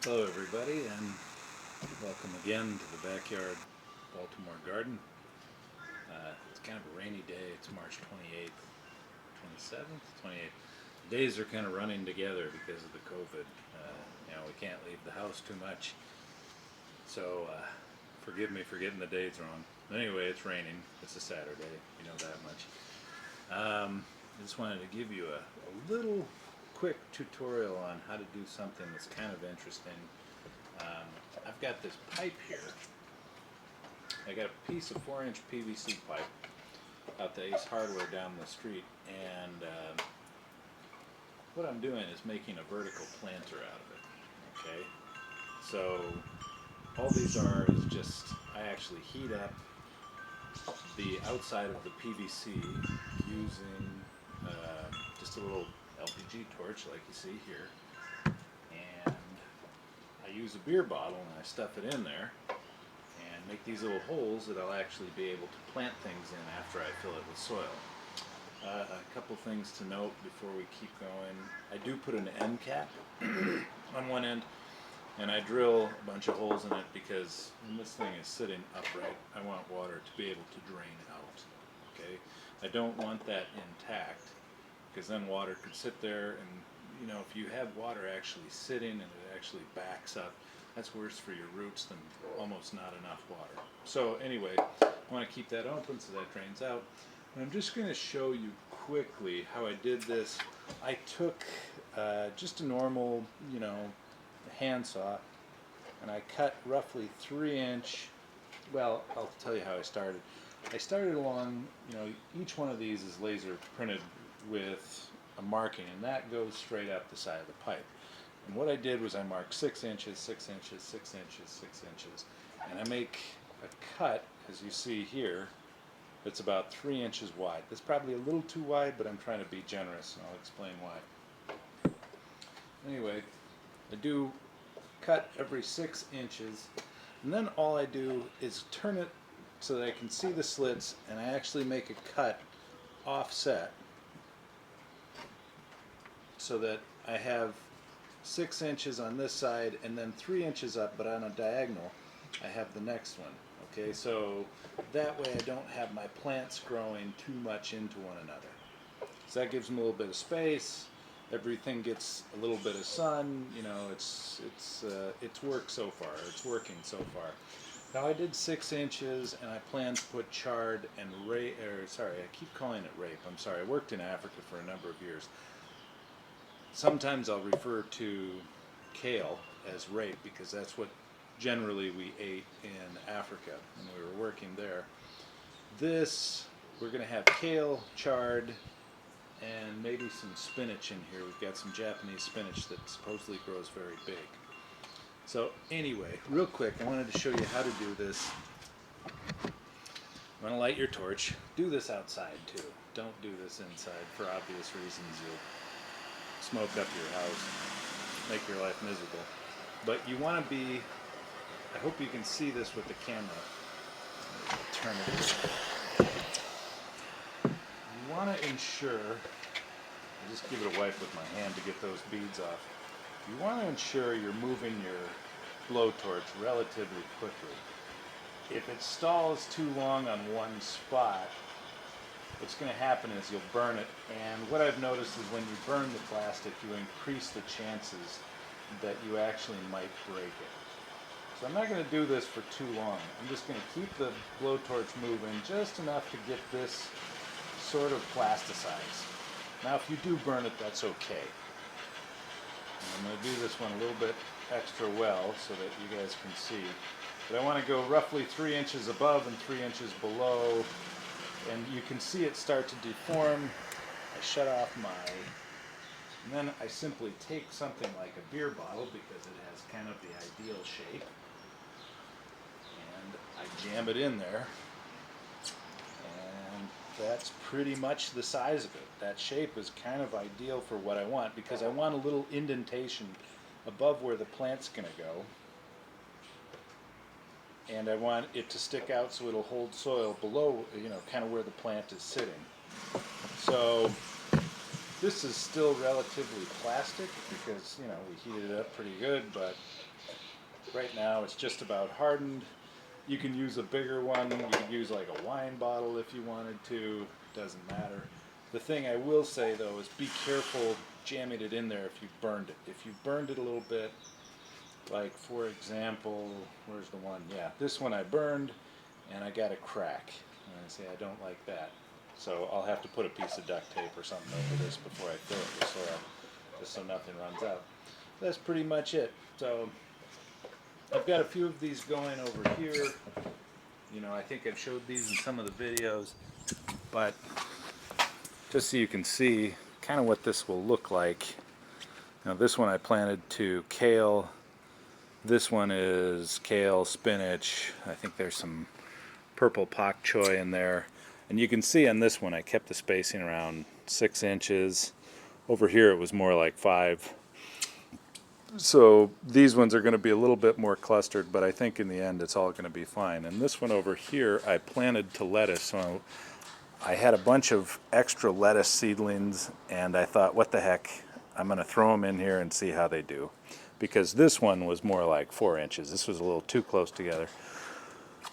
Hello everybody, and welcome again to the backyard Baltimore garden. It's kind of a rainy day. It's March 28th, 27th, 28th. The days are kind of running together because of the COVID. We can't leave the house too much, so forgive me for getting the dates wrong. Anyway, it's raining. It's a Saturday, you know that much. I just wanted to give you a little quick tutorial on how to do something that's kind of interesting. I've got this pipe here. I got a piece of 4-inch PVC pipe out the Ace Hardware down the street, and what I'm doing is making a vertical planter out of it. Okay, so all these are is just, I actually heat up the outside of the PVC using just a little LPG torch like you see here, and I use a beer bottle and I stuff it in there and make these little holes that I'll actually be able to plant things in after I fill it with soil. A couple things to note before we keep going. I do put an end cap on one end, and I drill a bunch of holes in it because when this thing is sitting upright, I want water to be able to drain out. Okay, I don't want that intact, because then water could sit there, and if you have water actually sitting and it actually backs up, that's worse for your roots than almost not enough water. So anyway, I want to keep that open so that drains out. And I'm just going to show you quickly how I did this. I took just a normal, handsaw, and I cut roughly 3-inch. Well, I'll tell you how I started. I started along, each one of these is laser printed with a marking, and that goes straight up the side of the pipe. And what I did was I marked 6 inches, 6 inches, 6 inches, 6 inches, and I make a cut, as you see here, that's about 3 inches wide. That's probably a little too wide, but I'm trying to be generous, and I'll explain why. Anyway, I do cut every 6 inches, and then all I do is turn it so that I can see the slits, and I actually make a cut offset so that I have 6 inches on this side and then 3 inches up, but on a diagonal I have the next one. Okay, so that way I don't have my plants growing too much into one another. So that gives them a little bit of space. Everything gets a little bit of sun. It's worked so far. It's working so far. Now I did 6 inches, and I plan to put chard and rape. I keep calling it rape. I'm sorry. I worked in Africa for a number of years. Sometimes I'll refer to kale as rape because that's what generally we ate in Africa when we were working there. We're going to have kale, chard, and maybe some spinach in here. We've got some Japanese spinach that supposedly grows very big. So anyway, real quick, I wanted to show you how to do this. You want to light your torch. Do this outside too. Don't do this inside for obvious reasons. You'll smoke up your house and make your life miserable. But you want to be, I hope you can see this with the camera. Turn it. You want to ensure, I'll just give it a wipe with my hand to get those beads off. You want to ensure you're moving your blowtorch relatively quickly. If it stalls too long on one spot, what's going to happen is you'll burn it, and what I've noticed is when you burn the plastic, you increase the chances that you actually might break it. So I'm not going to do this for too long. I'm just going to keep the blowtorch moving just enough to get this sort of plasticized. Now if you do burn it, that's okay. And I'm going to do this one a little bit extra well so that you guys can see. But I want to go roughly 3 inches above and 3 inches below, and you can see it start to deform. I shut off and then I simply take something like a beer bottle because it has kind of the ideal shape, and I jam it in there, and that's pretty much the size of it. That shape is kind of ideal for what I want because I want a little indentation above where the plant's going to go, and I want it to stick out so it'll hold soil below, kind of where the plant is sitting. So This is still relatively plastic because, you know, we heated it up pretty good, but right now it's just about hardened. You can use a bigger one. You could use like a wine bottle if you wanted to. Doesn't matter. The thing I will say though is be careful jamming it in there if you burned it. If you burned it a little bit, like for example, where's the one? Yeah, this one I burned and I got a crack. And I say I don't like that. So I'll have to put a piece of duct tape or something over this before I fill it with soil, just so nothing runs out. That's pretty much it. So I've got a few of these going over here. You know, I think I've showed these in some of the videos, but just so you can see kind of what this will look like. Now this one I planted to kale. This one is kale, spinach. I think there's some purple pak choi in there. And you can see on this one I kept the spacing around 6 inches. Over here it was more like 5. So these ones are going to be a little bit more clustered, but I think in the end it's all going to be fine. And this one over here I planted to lettuce. So I had a bunch of extra lettuce seedlings and I thought, what the heck, I'm going to throw them in here and see how they do. Because this one was more like 4 inches. This was a little too close together.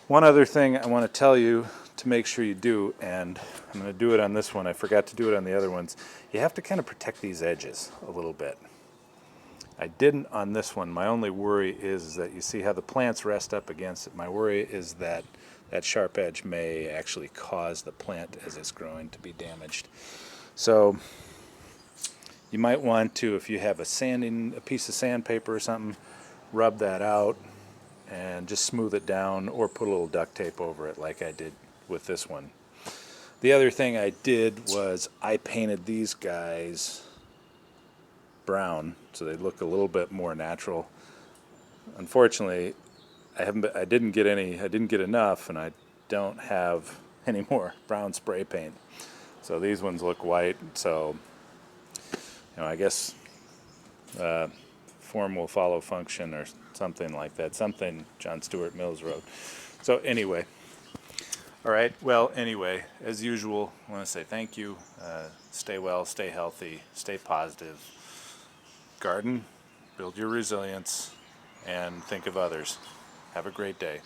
One other thing I want to tell you to make sure you do, and I'm going to do it on this one, I forgot to do it on the other ones, you have to kind of protect these edges a little bit. I didn't on this one. My only worry is that you see how the plants rest up against it. My worry is that that sharp edge may actually cause the plant as it's growing to be damaged. So you might want to, if you have a piece of sandpaper or something, rub that out and just smooth it down, or put a little duct tape over it like I did with this one. The other thing I did was I painted these guys brown so they look a little bit more natural. Unfortunately, I didn't get enough, and I don't have any more brown spray paint. So these ones look white. So, you know, I guess form will follow function or something like that. Something John Stuart Mills wrote. So anyway, all right. Well, anyway, as usual, I want to say thank you. Stay well, stay healthy, stay positive. Garden, build your resilience, and think of others. Have a great day.